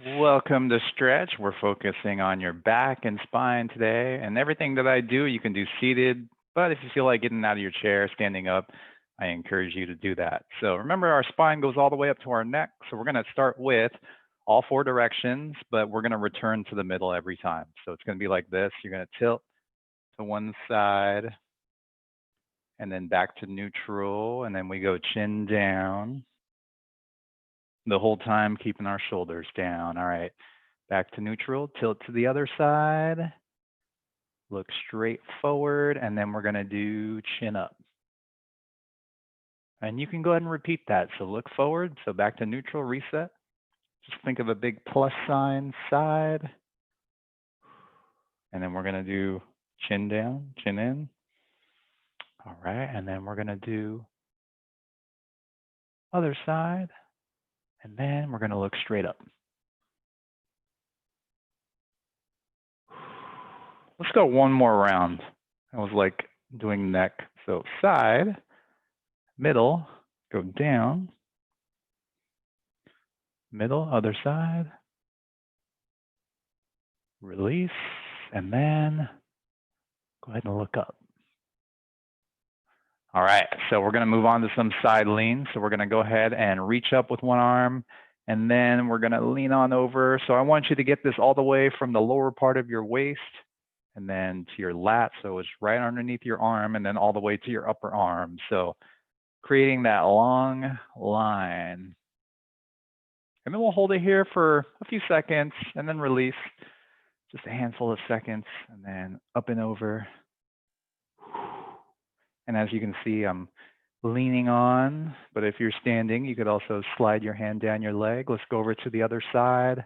Welcome to Stretch. We're focusing on your back and spine today. And everything that I do, you can do seated. But if you feel like getting out of your chair, standing up, I encourage you to do that. So remember, our spine goes all the way up to our neck. So we're going to start with all four directions, but we're going to return to the middle every time. So it's going to be like this. You're going to tilt to one side and then back to neutral. And then we go chin down the whole time, keeping our shoulders down. All right. Back to neutral, tilt to the other side, look straight forward, and then we're going to do chin up. And you can go ahead and repeat that. So look forward, so back to neutral, reset. Just think of a big plus sign side. And then we're going to do chin down, chin in. All right, and then we're going to do other side. And then we're going to look straight up. Let's go one more round. I was like doing neck. So side, middle, go down, middle, other side, release, and then go ahead and look up. All right, so we're gonna move on to some side leans. So we're gonna go ahead and reach up with one arm, and then we're gonna lean on over. So I want you to get this all the way from the lower part of your waist and then to your lat. So it's right underneath your arm and then all the way to your upper arm. So creating that long line. And then we'll hold it here for a few seconds and then release, just a handful of seconds, and then up and over. And as you can see, I'm leaning on, but if you're standing, you could also slide your hand down your leg. Let's go over to the other side.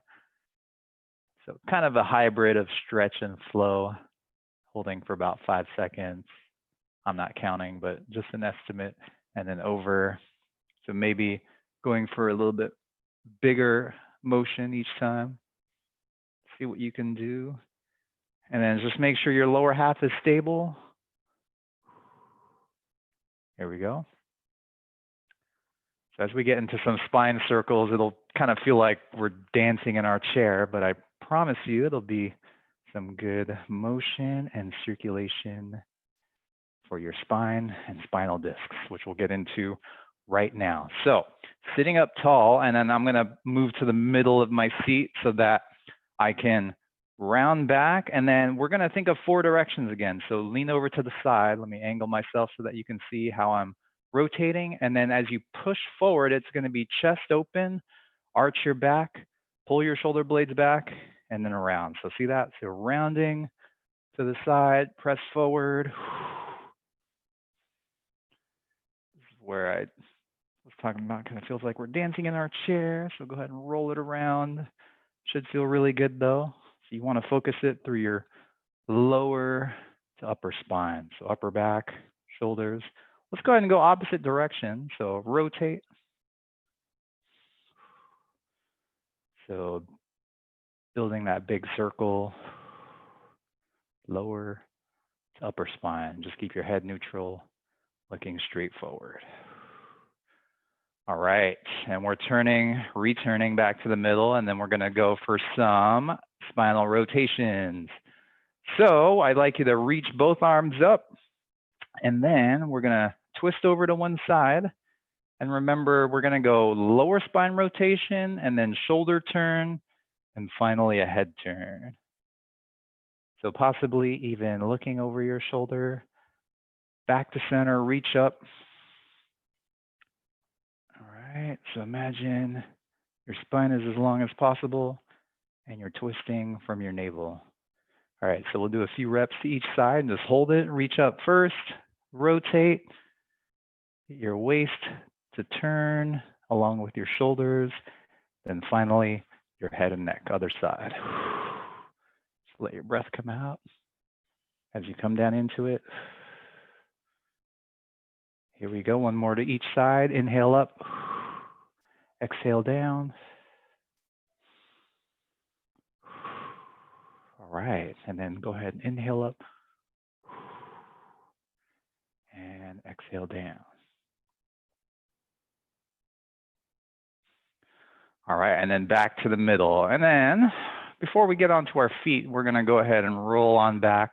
So kind of a hybrid of stretch and flow, holding for about 5 seconds. I'm not counting, but just an estimate, and then over. So maybe going for a little bit bigger motion each time. See what you can do. And then just make sure your lower half is stable. Here we go. So as we get into some spine circles, it'll kind of feel like we're dancing in our chair, but I promise you it'll be some good motion and circulation for your spine and spinal discs, which we'll get into right now. So sitting up tall, and then I'm gonna move to the middle of my seat so that I can round back, and then we're gonna think of 4 directions again. So lean over to the side. Let me angle myself so that you can see how I'm rotating. And then as you push forward, it's gonna be chest open, arch your back, pull your shoulder blades back, and then around. So see that? So rounding to the side, press forward. This is where I was talking about, kind of feels like we're dancing in our chair. So go ahead and roll it around. Should feel really good though. So you want to focus it through your lower to upper spine. So upper back, shoulders. Let's go ahead and go opposite direction. So rotate. So building that big circle, lower to upper spine. Just keep your head neutral, looking straight forward. All right, and we're returning back to the middle, and then we're gonna go for some spinal rotations. So I'd like you to reach both arms up, and then we're gonna twist over to one side. And remember, we're gonna go lower spine rotation, and then shoulder turn, and finally a head turn. So possibly even looking over your shoulder, back to center, reach up. All right, so imagine your spine is as long as possible and you're twisting from your navel. All right, so we'll do a few reps to each side and just hold it, reach up first, rotate, get your waist to turn along with your shoulders, then finally your head and neck, other side. Just let your breath come out as you come down into it. Here we go, one more to each side. Inhale up, exhale down. All right, and then go ahead and inhale up and exhale down. All right, and then back to the middle. And then before we get onto our feet, we're gonna go ahead and roll on back.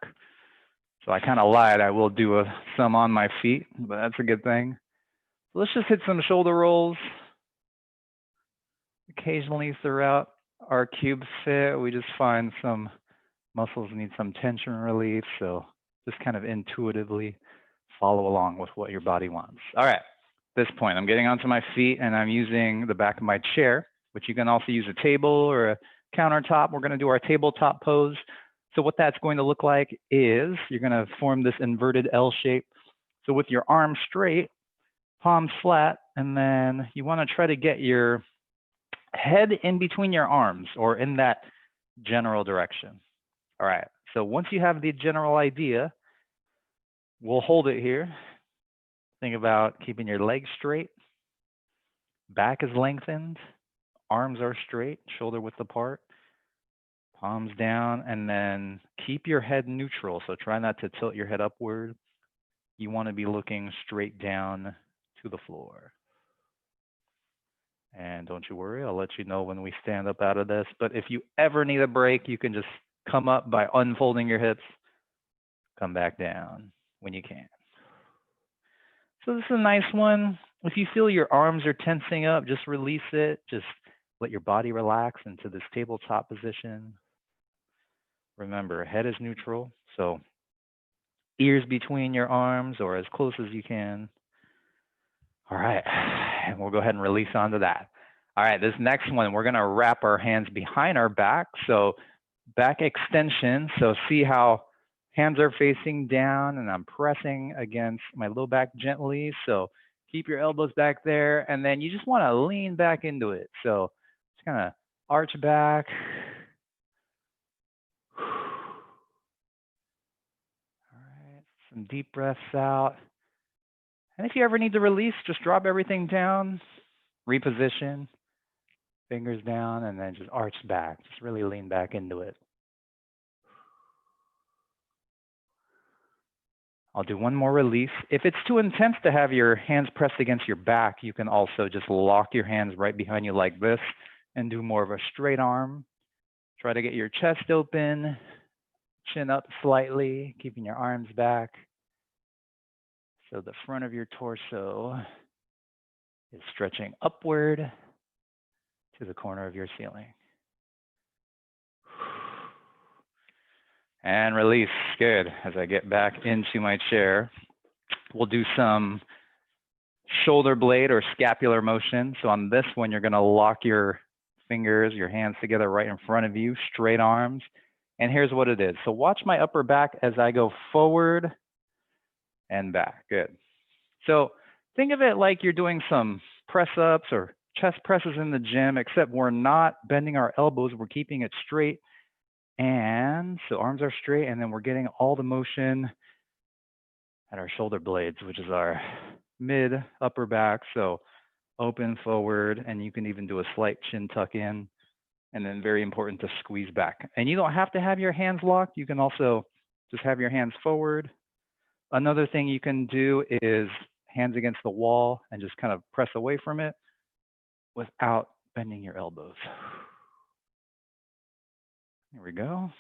So I kind of lied, I will do some on my feet, but that's a good thing. So let's just hit some shoulder rolls. Occasionally throughout our cube fit, we just find some muscles need some tension relief. So just kind of intuitively follow along with what your body wants. All right, at this point, I'm getting onto my feet and I'm using the back of my chair, but you can also use a table or a countertop. We're gonna do our tabletop pose. So what that's going to look like is you're gonna form this inverted L shape. So with your arms straight, palms flat, and then you wanna try to get your head in between your arms or in that general direction. All right, so once you have the general idea, we'll hold it here. Think about keeping your legs straight, back is lengthened, arms are straight, shoulder width apart, palms down, and then keep your head neutral. So try not to tilt your head upward. You want to be looking straight down to the floor. And don't you worry, I'll let you know when we stand up out of this. But if you ever need a break, you can just come up by unfolding your hips, come back down when you can. So this is a nice one. If you feel your arms are tensing up, just release it. Just let your body relax into this tabletop position. Remember, head is neutral, so ears between your arms or as close as you can. All right, and we'll go ahead and release onto that. All right, this next one, we're gonna wrap our hands behind our back. So back extension, so see how hands are facing down and I'm pressing against my low back gently. So keep your elbows back there and then you just wanna lean back into it. So just kind of arch back. All right, some deep breaths out. And if you ever need to release, just drop everything down, reposition, fingers down, and then just arch back. Just really lean back into it. I'll do one more release. If it's too intense to have your hands pressed against your back, you can also just lock your hands right behind you like this and do more of a straight arm. Try to get your chest open, chin up slightly, keeping your arms back. So the front of your torso is stretching upward to the corner of your ceiling. And release, good. As I get back into my chair, we'll do some shoulder blade or scapular motion. So on this one, you're gonna lock your fingers, your hands together right in front of you, straight arms. And here's what it is. So watch my upper back as I go forward and back, good. So think of it like you're doing some press ups or chest presses in the gym, except we're not bending our elbows, we're keeping it straight. And so arms are straight, and then we're getting all the motion at our shoulder blades, which is our mid upper back. So open forward, and you can even do a slight chin tuck in, and then very important to squeeze back. And you don't have to have your hands locked. You can also just have your hands forward. Another thing you can do is hands against the wall and just kind of press away from it without bending your elbows. Here we go.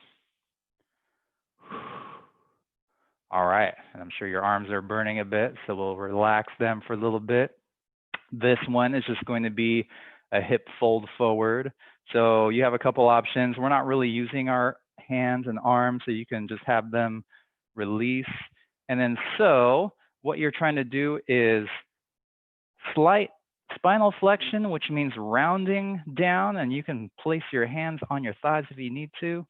All right, and I'm sure your arms are burning a bit, so we'll relax them for a little bit. This one is just going to be a hip fold forward. So you have a couple options. We're not really using our hands and arms, so you can just have them release. And then so what you're trying to do is slight spinal flexion, which means rounding down, and you can place your hands on your thighs if you need to.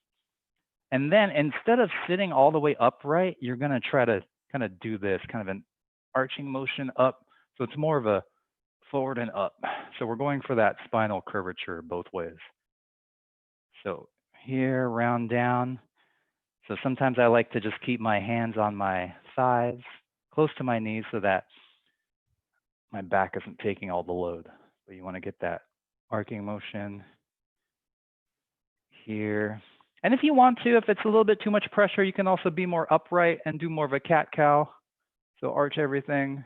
And then instead of sitting all the way upright, you're gonna try to kind of do this, kind of an arching motion up. So it's more of a forward and up. So we're going for that spinal curvature both ways. So here, round down. So sometimes I like to just keep my hands on my thighs, close to my knees so that my back isn't taking all the load. But you wanna get that arcing motion here. And if you want to, if it's a little bit too much pressure, you can also be more upright and do more of a cat-cow. So arch everything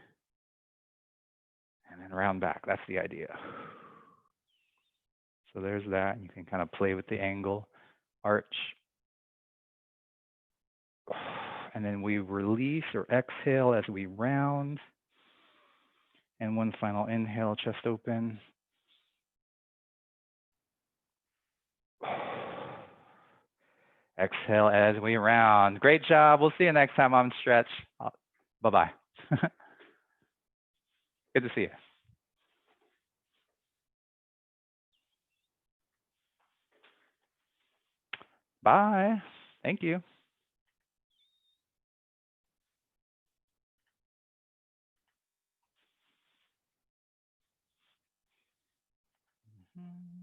and then round back. That's the idea. So there's that. You can kind of play with the angle, arch. And then we release or exhale as we round. And one final inhale, chest open. Exhale as we round. Great job. We'll see you next time on Stretch. Bye-bye. Good to see you. Bye. Thank you. Mm-hmm.